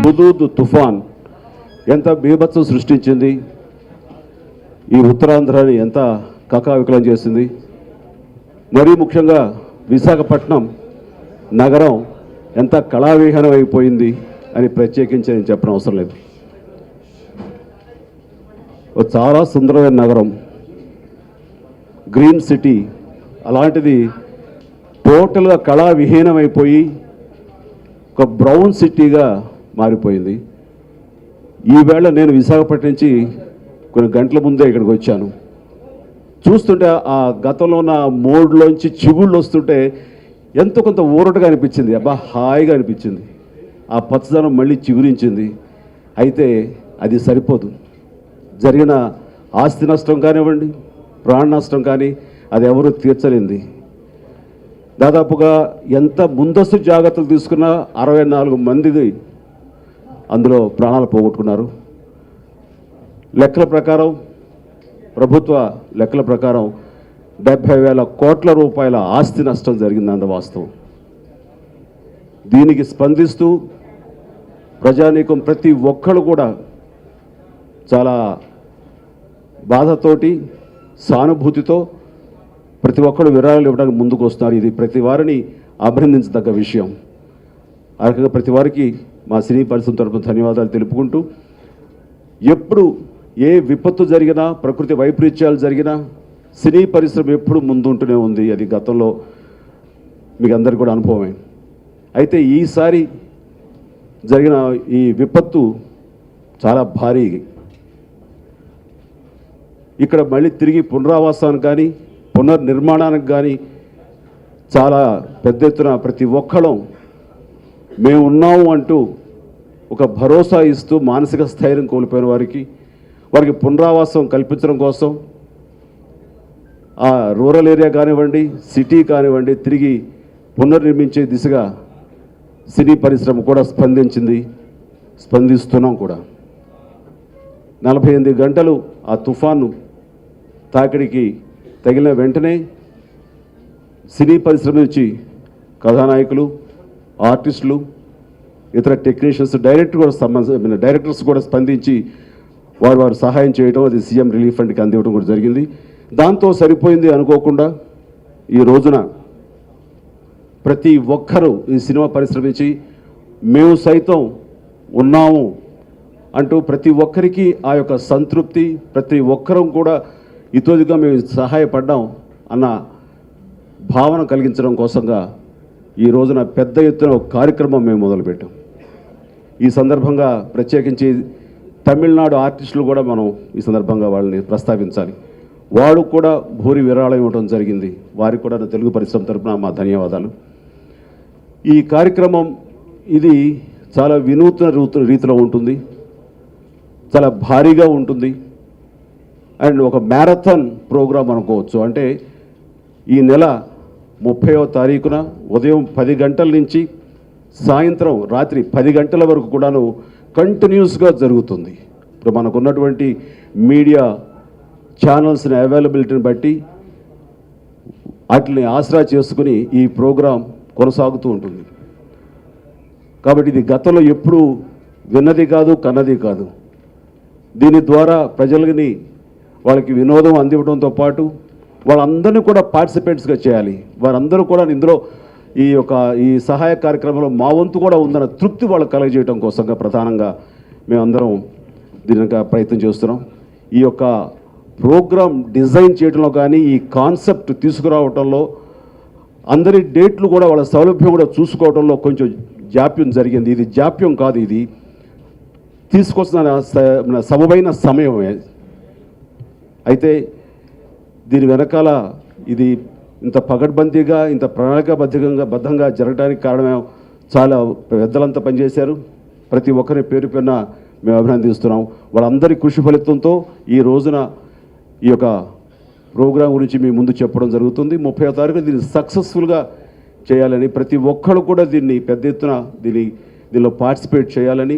Hudhud తుఫాన్ ఎంత బీభత్సం సృష్టించింది, ఈ ఉత్తరాంధ్రాని ఎంత కకావికలం చేసింది. మరీ ముఖ్యంగా విశాఖపట్నం నగరం ఎంత కళావిహీనం అయిపోయింది అని ప్రత్యేకించి నేను చెప్పడం అవసరం లేదు. చాలా సుందరమైన నగరం, గ్రీన్ సిటీ, అలాంటిది టోటల్గా కళావిహీనం అయిపోయి ఒక బ్రౌన్ సిటీగా మారిపోయింది. ఈవేళ నేను విశాఖపట్నం నుంచి కొన్ని గంటల ముందే ఇక్కడికి వచ్చాను. చూస్తుంటే ఆ గతంలో ఉన్న మోడ్లోంచి చిగుళ్ళు వస్తుంటే ఎంతో కొంత ఊరటగా అనిపించింది. అబ్బా, హాయిగా అనిపించింది. ఆ పచ్చదనం మళ్ళీ చిగురించింది. అయితే అది సరిపోదు. జరిగిన ఆస్తి నష్టం కానివ్వండి, ప్రాణ నష్టం కానీ అది ఎవరు తీర్చలేంది. దాదాపుగా ఎంత ముందస్తు జాగ్రత్తలు తీసుకున్నా 64 మంది అందులో ప్రాణాలు పోగొట్టుకున్నారు. లెక్కల ప్రకారం, ప్రభుత్వ లెక్కల ప్రకారం 70,000 కోట్ల రూపాయల ఆస్తి నష్టం జరిగింది. వాస్తవం. దీనికి స్పందిస్తూ ప్రజానీకం ప్రతి ఒక్కరు కూడా చాలా బాధతోటి, సానుభూతితో ప్రతి ఒక్కరు విరాళాలు ఇవ్వడానికి ముందుకు వస్తున్నారు. ఇది ప్రతి వారిని అభినందించదగ్గ విషయం. ఆ రకంగా ప్రతి వారికి మా సినీ పరిశ్రమ తరపున ధన్యవాదాలు తెలుపుకుంటూ, ఎప్పుడు ఏ విపత్తు జరిగినా, ప్రకృతి వైపరీత్యాలు జరిగినా సినీ పరిశ్రమ ఎప్పుడు ముందుంటూనే ఉంది. అది గతంలో మీకు అందరికీ కూడా అనుభవమే. అయితే ఈసారి జరిగిన ఈ విపత్తు చాలా భారీ. ఇక్కడ మళ్ళీ తిరిగి పునరావాసానికి కానీ, పునర్నిర్మాణానికి కానీ చాలా పెద్ద ఎత్తున ప్రతి ఒక్కళ్ళం మేము ఉన్నాము అంటూ ఒక భరోసా ఇస్తూ మానసిక స్థైర్యం కోల్పోయిన వారికి పునరావాసం కల్పించడం కోసం ఆ రూరల్ ఏరియా కానివ్వండి, సిటీ కానివ్వండి, తిరిగి పునర్నిర్మించే దిశగా సినీ పరిశ్రమ కూడా స్పందిస్తున్నాం కూడా. 48 గంటలు ఆ తుఫాను తాకిడికి తగిలిన వెంటనే సినీ పరిశ్రమ నుంచి కథానాయకులు, ఆర్టిస్టులు, ఇతర టెక్నీషియన్స్, డైరెక్టర్స్ కూడా స్పందించి వారు సహాయం చేయడం, అది సీఎం రిలీఫ్ ఫండ్కి అందివ్వడం కూడా జరిగింది. దాంతో సరిపోయింది అనుకోకుండా ఈ రోజున ప్రతి ఒక్కరూ ఈ సినిమా పరిశ్రమ నుంచి మేము సైతం ఉన్నాము అంటూ ప్రతి ఒక్కరికి ఆ యొక్క సంతృప్తి, ప్రతి ఒక్కరం కూడా ఇతోదిగా మేము సహాయపడ్డాం అన్న భావన కలిగించడం కోసంగా ఈ రోజున పెద్ద ఎత్తున ఒక కార్యక్రమం మేము మొదలుపెట్టాం. ఈ సందర్భంగా ప్రత్యేకించి తమిళనాడు ఆర్టిస్టులు కూడా మనం ఈ సందర్భంగా వాళ్ళని ప్రస్తావించాలి. వాడు కూడా భూరి విరాళం ఇవ్వడం జరిగింది. వారికి కూడా తెలుగు పరిశ్రమ తరపున మా ధన్యవాదాలు. ఈ కార్యక్రమం ఇది చాలా వినూత్న రీతిలో ఉంటుంది, చాలా భారీగా ఉంటుంది. అండ్ ఒక మ్యారథాన్ ప్రోగ్రాం అనుకోవచ్చు. అంటే ఈ నెల 30వ తారీఖున ఉదయం 10 గంటల నుంచి సాయంత్రం రాత్రి 10 గంటల వరకు కూడాను కంటిన్యూస్గా జరుగుతుంది. ఇప్పుడు మనకున్నటువంటి మీడియా ఛానల్స్ని అవైలబిలిటీని బట్టి వాటిని ఆసరా చేసుకుని ఈ ప్రోగ్రాం కొనసాగుతూ ఉంటుంది. కాబట్టి ఇది గతంలో ఎప్పుడూ విన్నది కాదు, కన్నది కాదు. దీని ద్వారా ప్రజలని వాళ్ళకి వినోదం అందివ్వడంతో పాటు వాళ్ళందరినీ కూడా పార్టిసిపేట్స్గా చేయాలి. వారందరూ కూడా ఇందులో ఈ సహాయ కార్యక్రమంలో మా వంతు కూడా ఉందన్న తృప్తి వాళ్ళకి కలగజేయడం కోసంగా ప్రధానంగా మేమందరం దీనికి ప్రయత్నం చేస్తున్నాం. ఈ యొక్క ప్రోగ్రాం డిజైన్ చేయడంలో కానీ, ఈ కాన్సెప్ట్ తీసుకురావడంలో, అందరి డేట్లు కూడా వాళ్ళ సౌలభ్యం కూడా చూసుకోవడంలో కొంచెం జాప్యం జరిగింది. ఇది జాప్యం కాదు, ఇది తీసుకొస్తున్న సమమైన సమయమే. అయితే దీని వెనకాల ఇది ఇంత పగడ్బందీగా, ఇంత ప్రణాళికాబద్ధంగా జరగడానికి కారణమే చాలా పెద్దలంతా పనిచేశారు. ప్రతి ఒక్కరి పేరు పేరున మేము అభినందిస్తున్నాం. వాళ్ళందరి కృషి ఫలితంతో ఈ రోజున ఈ యొక్క ప్రోగ్రాం గురించి మీ ముందు చెప్పడం జరుగుతుంది. 30వ తారీఖు దీన్ని సక్సెస్ఫుల్గా చేయాలని, ప్రతి ఒక్కరు కూడా దీన్ని పెద్ద ఎత్తున దీనిలో పార్టిసిపేట్ చేయాలని,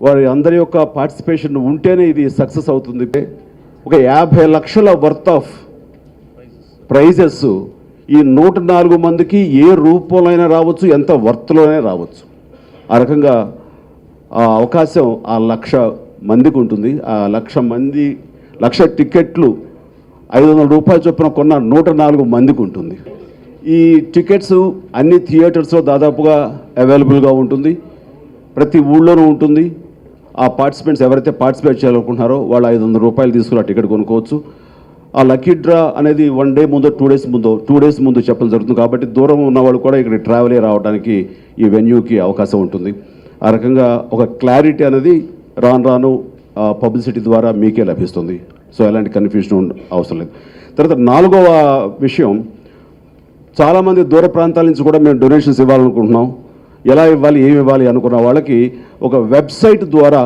వారి అందరి యొక్క పార్టిసిపేషన్ ఉంటేనే ఇది సక్సెస్ అవుతుంది. ఒక 50 లక్షల వర్త్ ఆఫ్ ప్రైజెస్ ఈ 104 మందికి ఏ రూపంలో అయినా రావచ్చు, ఎంత వర్త్లోనే రావచ్చు. ఆ రకంగా ఆ అవకాశం ఆ 1,00,000 మందికి ఉంటుంది. ఆ 1,00,000 టికెట్లు 500 రూపాయల చొప్పున కొన్న 104 మందికి ఉంటుంది. ఈ టికెట్స్ అన్ని థియేటర్స్లో దాదాపుగా అవైలబుల్గా ఉంటుంది. ప్రతి ఊళ్ళోనూ ఉంటుంది. ఆ పార్టిసిపెంట్స్ ఎవరైతే పార్టిసిపేట్ చేయాలనుకుంటున్నారో వాళ్ళు 500 రూపాయలు తీసుకుని ఆ టికెట్ కొనుక్కోవచ్చు. ఆ లక్కీ డ్రా అనేది 1 డే ముందో 2 డేస్ ముందు చెప్పడం జరుగుతుంది. కాబట్టి దూరం ఉన్న వాళ్ళు కూడా ఇక్కడ ట్రావెల్ అయ్యి రావడానికి ఈ వెన్యూకి అవకాశం ఉంటుంది. ఆ రకంగా ఒక క్లారిటీ అనేది రాను పబ్లిసిటీ ద్వారా మీకే లభిస్తుంది. సో ఎలాంటి కన్ఫ్యూజన్ అవసరం లేదు. తర్వాత 4వ విషయం, చాలామంది దూర ప్రాంతాల నుంచి కూడా మేము డొనేషన్స్ ఇవ్వాలనుకుంటున్నాం. ఎలా ఇవ్వాలి, ఏమి ఇవ్వాలి అనుకున్న వాళ్ళకి ఒక వెబ్సైట్ ద్వారా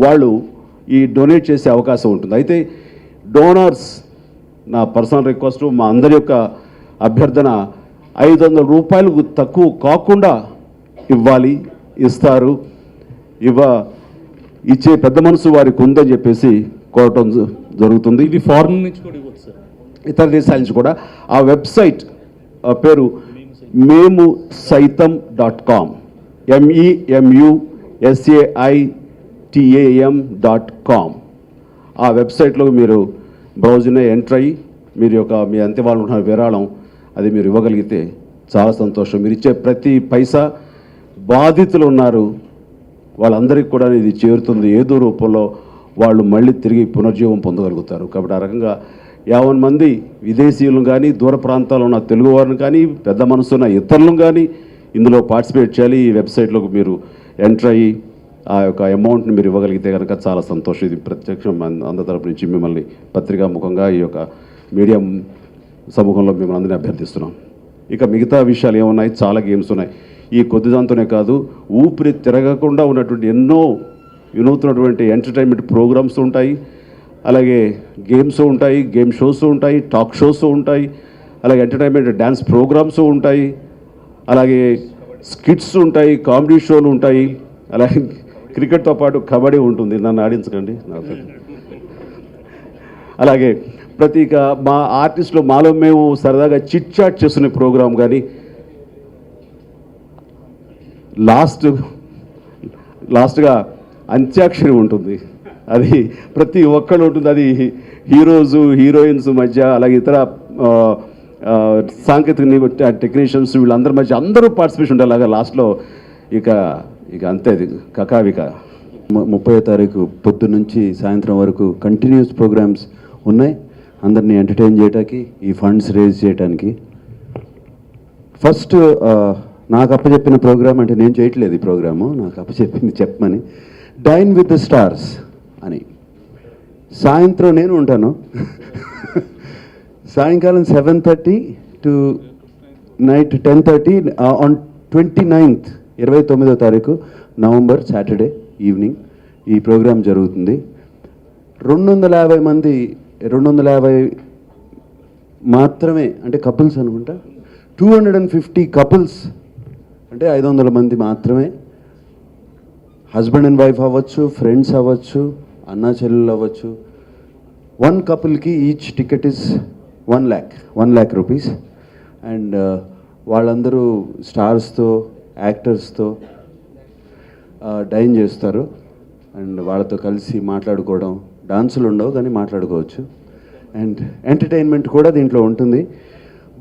వాళ్ళు ఈ డొనేట్ చేసే అవకాశం ఉంటుంది. అయితే డోనర్స్, నా పర్సనల్ రిక్వెస్ట్, మా అందరి యొక్క అభ్యర్థన, 500 రూపాయలకు తక్కువ కాకుండా ఇవ్వాలి, ఇస్తారు. ఇచ్చే పెద్ద మనసు వారికి ఉందని చెప్పేసి కోరటం జరుగుతుంది. ఇది ఫారెన్ నుంచి కూడా ఇవ్వచ్చు సార్, ఇతర దేశాల నుంచి కూడా. ఆ వెబ్సైట్ పేరు memusaitam.com, memusaitam.com. ఆ వెబ్సైట్లో మీరు బ్రౌజ్ని ఎంటర్ అయ్యి మీ అంత్యవాళ్ళు ఉన్న విరాళం అది మీరు ఇవ్వగలిగితే చాలా సంతోషం. మీరు ఇచ్చే ప్రతి పైసా బాధితులు ఉన్నారు వాళ్ళందరికీ కూడా ఇది చేరుతుంది. ఏదో రూపంలో వాళ్ళు మళ్ళీ తిరిగి పునర్జీవం పొందగలుగుతారు. కాబట్టి ఆ రకంగా 50 మంది విదేశీయులను కానీ, దూర ప్రాంతాల్లో ఉన్న తెలుగు వారిని కానీ, పెద్ద మనసున్న ఇతరులను కానీ ఇందులో పార్టిసిపేట్ చేయాలి. ఈ వెబ్సైట్లోకి మీరు ఎంటర్ అయ్యి ఆ యొక్క అమౌంట్ని మీరు ఇవ్వగలిగితే కనుక చాలా సంతోషం. ఇది ప్రత్యక్షం అందరి తరపు నుంచి మిమ్మల్ని పత్రికా ముఖంగా ఈ యొక్క మీడియా సమూహంలో మిమ్మల్ని అందరినీ అభ్యర్థిస్తున్నాం. ఇక మిగతా విషయాలు ఏమున్నాయి, చాలా గేమ్స్ ఉన్నాయి. ఈ కొద్ది దాంతోనే కాదు, ఊపిరి తిరగకుండా ఉన్నటువంటి ఎన్నో వినూత్నటువంటి ఎంటర్టైన్మెంట్ ప్రోగ్రామ్స్ ఉంటాయి. అలాగే గేమ్స్ ఉంటాయి, గేమ్ షోస్ ఉంటాయి, టాక్ షోస్ ఉంటాయి, అలాగే ఎంటర్టైన్మెంట్ డ్యాన్స్ ప్రోగ్రామ్స్ ఉంటాయి, అలాగే స్కిట్స్ ఉంటాయి, కామెడీ షోలు ఉంటాయి, అలాగే క్రికెట్తో పాటు కబడ్డీ ఉంటుంది. నన్ను ఆడించకండి. అలాగే మా ఆర్టిస్టులు మాలో మేము సరదాగా చిట్ చాట్ చేస్తున్న ప్రోగ్రాం కానీ, లాస్ట్గా అంత్యాక్షరి ఉంటుంది. అది ప్రతి ఒక్కళ్ళు ఉంటుంది. అది హీరోస్ హీరోయిన్స్ మధ్య, అలాగే ఇతర సాంకేతిక టెక్నీషియన్స్ వీళ్ళందరి మధ్య అందరూ పార్టిసిపేషన్ ఉంటారు. అలాగా లాస్ట్లో ఇక అంతే, అది కకావిక. 30వ తారీఖు పొద్దు నుంచి సాయంత్రం వరకు కంటిన్యూస్ ప్రోగ్రామ్స్ ఉన్నాయి అందరినీ ఎంటర్టైన్ చేయడానికి, ఈ ఫండ్స్ రేజ్ చేయడానికి. ఫస్ట్ నాకు అప్పచెప్పిన ప్రోగ్రామ్, అంటే నేను చేయట్లేదు ఈ ప్రోగ్రాము, నాకు అప్పచెప్పింది చెప్పమని, డైన్ విత్ ద స్టార్స్ అని. సాయంత్రం నేను ఉంటాను, సాయంకాలం 7:30 టు నైట్ 10:30 ఆన్ 29th 29వ తారీఖు నవంబర్ సాటర్డే ఈవినింగ్ ఈ ప్రోగ్రాం జరుగుతుంది. 250 మంది, 250 మాత్రమే, అంటే కపుల్స్ అనుకుంటా, 250 కపుల్స్ అంటే 500 మంది మాత్రమే. హస్బెండ్ అండ్ వైఫ్ అవ్వచ్చు, ఫ్రెండ్స్ అవ్వచ్చు, అన్నా చెల్లెలు అవ్వచ్చు. 1 కపుల్కి each ticket is 1 lakh rupees. And వాళ్ళందరూ స్టార్స్తో, యాక్టర్స్తో డైన్ చేస్తారు. అండ్ వాళ్ళతో కలిసి మాట్లాడుకోవడం, డాన్సులు ఉండవు కానీ మాట్లాడుకోవచ్చు. అండ్ ఎంటర్టైన్మెంట్ కూడా దీంట్లో ఉంటుంది.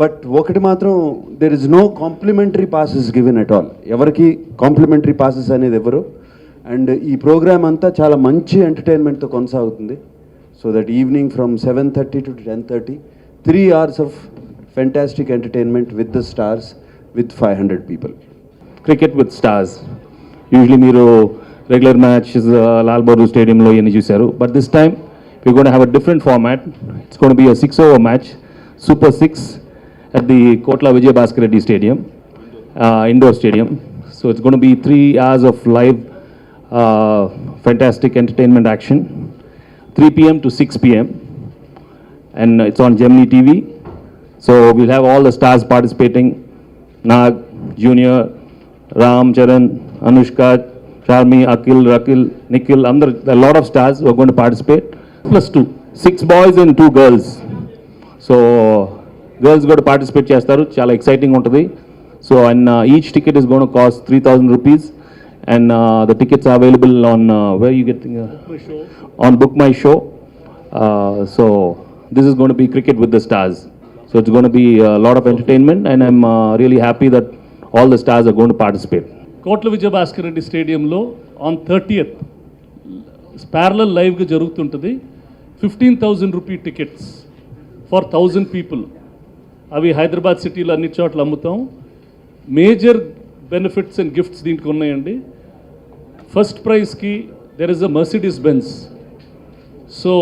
బట్ ఒకటి మాత్రం, there is no complimentary passes given at all. ఎవరికి కాంప్లిమెంటరీ పాసెస్ అనేది ఎవరు. అండ్ ఈ ప్రోగ్రామ్ అంతా చాలా మంచి ఎంటర్టైన్మెంట్తో కొనసాగుతుంది. So that evening from 7:30 to 10:30, 3 hours of fantastic entertainment with the stars, with 500 people. Cricket with stars. Usually మీరు రెగ్యులర్ మ్యాచెస్ లాల్ బహదూర్ స్టేడియంలో ఇవన్నీ చూశారు. But this time we're going to have a different format. It's going to be a 6-over match, Super 6, at the Kotla Vijay Bhaskar Reddy Stadium, indoor stadium. So it's going to be 3 hours of live fantastic entertainment action, 3 p.m. to 6 p.m. and it's on Gemini TV. So we'll have all the stars participating: Nag, Junior, Ram Charan, Anushka, Charmi, Akil, Rakil, Nikhil, a lot of stars who are going to participate. +2, 6 boys and 2 girls. So girls got to participate చేస్తారు. చాలా exciting ఉంటుంది. So and each ticket is gone cost 3,000 rupees. and the tickets are available on where are you getting on Book My Show. So this is going to be Cricket with the Stars. So it's going to be a lot of entertainment, and I'm really happy that all the stars are going to participate. కోట్ల విజయభాస్కర్ రెడ్డి స్టేడియంలో on 30th parallel లైవ్గా జరుగుతుంటుంది. 15,000 rupee tickets for 1,000 people. అవి హైదరాబాద్ సిటీలో అన్ని చోట్ల అమ్ముతాం. Major benefits and gifts దీంట్లో ఉన్నాయండి. ఫస్ట్ ప్రైజ్కి there is a Mercedes Benz. So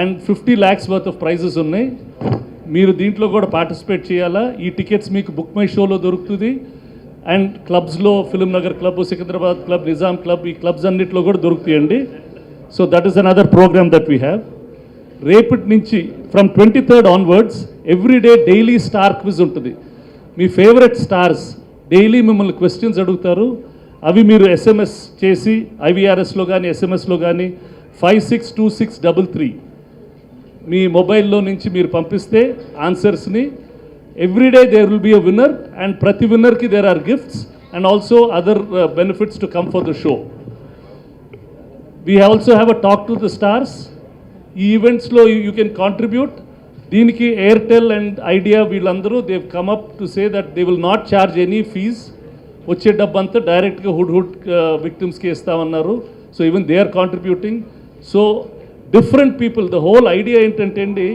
and 50 lakhs worth of prizes ఉన్నాయి. మీరు దీంట్లో కూడా పార్టిసిపేట్ చేయాలా? ఈ టికెట్స్ మీకు బుక్ మై షోలో దొరుకుతుంది, అండ్ క్లబ్స్లో Film Nagar club, Secunderabad club, Nizam club, ఈ క్లబ్స్ అన్నింటిలో కూడా దొరుకుతాయండి. So that is another programme that we have. రేపటి నుంచి from 23rd onwards everyday daily star quiz ఉంటుంది. మీ ఫేవరెట్ స్టార్స్ డైలీ మిమ్మల్ని క్వశ్చన్స్ అడుగుతారు. అవి మీరు ఎస్ఎంఎస్ చేసి ఐవీఆర్ఎస్లో కానీ ఎస్ఎంఎస్లో కానీ 562633 మీ మొబైల్లో నుంచి మీరు పంపిస్తే ఆన్సర్స్ని everyday there will be a winner, and ప్రతి విన్నర్కి there are gifts and also other benefits to come for the show. We also have a talk to the stars. ఈ ఈవెంట్స్లో యూ కెన్ కాంట్రిబ్యూట్. దీనికి ఎయిర్టెల్ అండ్ ఐడియా వీళ్ళందరూ they've come up to say that they will not charge any fees. వచ్చే డబ్బంతా డైరెక్ట్గా Hudhud విక్టిమ్స్కి ఇస్తామన్నారు. So even they are contributing. So different people, the whole idea ఏంటంటే అండి,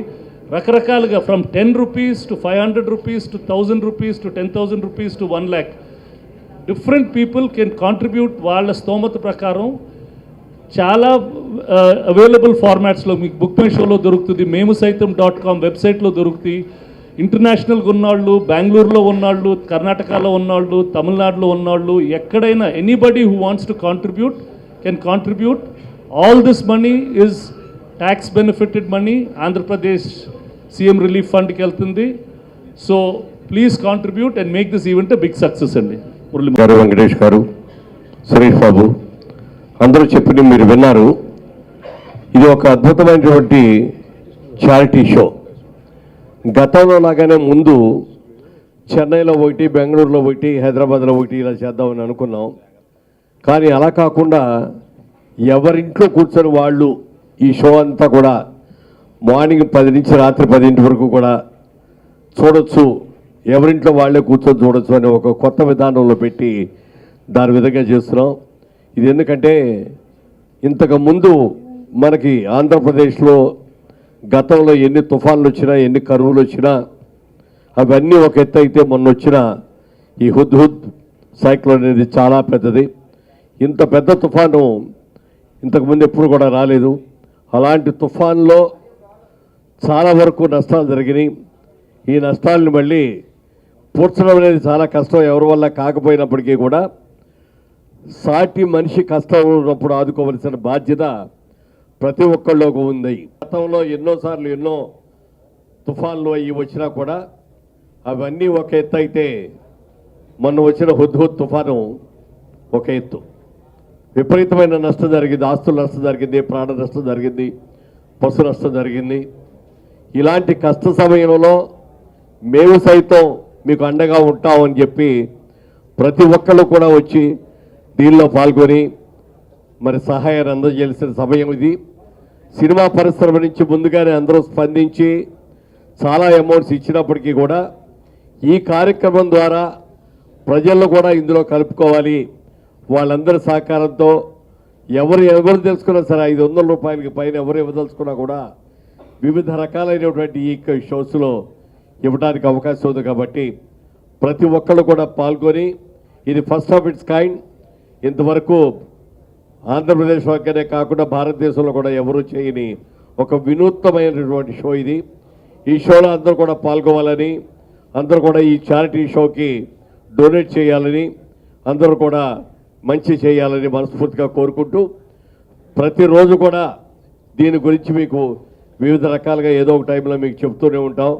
రకరకాలుగా from 10 rupees to 500 rupees to 1,000 rupees to 10,000 rupees to 1 lakh. Different people can contribute వాళ్ళ స్తోమత ప్రకారం. చాలా అవైలబుల్ ఫార్మాట్స్లో మీకు బుక్ మై షోలో దొరుకుతుంది, మేము సైతం .com వెబ్సైట్లో దొరుకుతాయి. ఇంటర్నేషనల్గా ఉన్నవాళ్ళు, బెంగళూరులో ఉన్నవాళ్ళు, కర్ణాటకలో ఉన్నవాళ్ళు, తమిళనాడులో ఉన్నవాళ్ళు, ఎక్కడైనా anybody who wants to contribute can contribute. All this money is tax benefited money. Andhra Pradesh CM relief ఫండ్కి వెళ్తుంది. So please contribute and make this event big success అండి. గారు, వెంకటేష్ గారు, సురేష్ బాబు అందరూ చెప్పింది మీరు విన్నారు. ఇది ఒక అద్భుతమైనటువంటి చారిటీ షో. గతంలో లాగానే ముందు చెన్నైలో ఒకటి, బెంగళూరులో ఒకటి, హైదరాబాద్లో ఒకటి ఇలా చేద్దామని అనుకున్నాం. కానీ అలా కాకుండా ఎవరింట్లో కూర్చొని వాళ్ళు ఈ షో అంతా కూడా మార్నింగ్ 10 నుంచి రాత్రి 10 వరకు కూడా చూడొచ్చు, ఎవరింట్లో వాళ్ళే కూర్చొని చూడొచ్చు అని ఒక కొత్త విధానంలో పెట్టి దాని విధంగా చేస్తున్నాం. ఇది ఎందుకంటే ఇంతకుముందు మనకి ఆంధ్రప్రదేశ్లో గతంలో ఎన్ని తుఫాన్లు వచ్చినా, ఎన్ని కరువులు వచ్చినా అవన్నీ ఒక ఎత్తు అయితే, మొన్న వచ్చిన ఈ హుద్ సైక్లోన్ అనేది చాలా పెద్దది. ఇంత పెద్ద తుఫాను ఇంతకుముందు ఎప్పుడు కూడా రాలేదు. అలాంటి తుఫాన్లో చాలా వరకు నష్టాలు జరిగినాయి. ఈ నష్టాలను మళ్ళీ పూడ్చడం అనేది చాలా కష్టం, ఎవరి వల్ల కాకపోయినప్పటికీ కూడా సాటి మనిషి కష్టం ఉన్నప్పుడు ఆదుకోవలసిన బాధ్యత ప్రతి ఒక్కళ్ళకు ఉంది. గతంలో ఎన్నోసార్లు ఎన్నో తుఫాన్లు అవి వచ్చినా కూడా అవన్నీ ఒక ఎత్తు అయితే, మొన్న వచ్చిన హుద్ తుఫాను ఒక ఎత్తు. విపరీతమైన నష్టం జరిగింది, ఆస్తుల నష్టం జరిగింది, ప్రాణ నష్టం జరిగింది, పశు నష్టం జరిగింది. ఇలాంటి కష్ట సమయంలో మేము సైతం మీకు అండగా ఉంటామని చెప్పి ప్రతి ఒక్కళ్ళు కూడా వచ్చి దీనిలో పాల్గొని మరి సహాయాన్ని అందజేయాల్సిన సమయం ఇది. సినిమా పరిశ్రమ నుంచి ముందుగానే అందరూ స్పందించి చాలా అమౌంట్స్ ఇచ్చినప్పటికీ కూడా ఈ కార్యక్రమం ద్వారా ప్రజలను కూడా ఇందులో కలుపుకోవాలి. వాళ్ళందరి సహకారంతో ఎవరు తెలుసుకున్నా సరే 500 రూపాయలకి పైన ఎవరు ఇవ్వదలుచుకున్నా కూడా వివిధ రకాలైనటువంటి ఈ షోస్లో ఇవ్వడానికి అవకాశం ఉంది. కాబట్టి ప్రతి ఒక్కళ్ళు కూడా పాల్గొని, ఇది ఫస్ట్ ఆఫ్ ఇట్స్ కైండ్. ఇంతవరకు ఆంధ్రప్రదేశ్ వరకనే కాకుండా భారతదేశంలో కూడా ఎవరూ చేయని ఒక వినూత్నమైనటువంటి షో ఇది. ఈ షోలో అందరూ కూడా పాల్గొవాలని, అందరూ కూడా ఈ చారిటీ షోకి డొనేట్ చేయాలని, అందరూ కూడా మంచి చేయాలని మనస్ఫూర్తిగా కోరుకుంటూ, ప్రతిరోజు కూడా దీని గురించి మీకు వివిధ రకాలుగా ఏదో ఒక టైంలో మీకు చెప్తూనే ఉంటాం.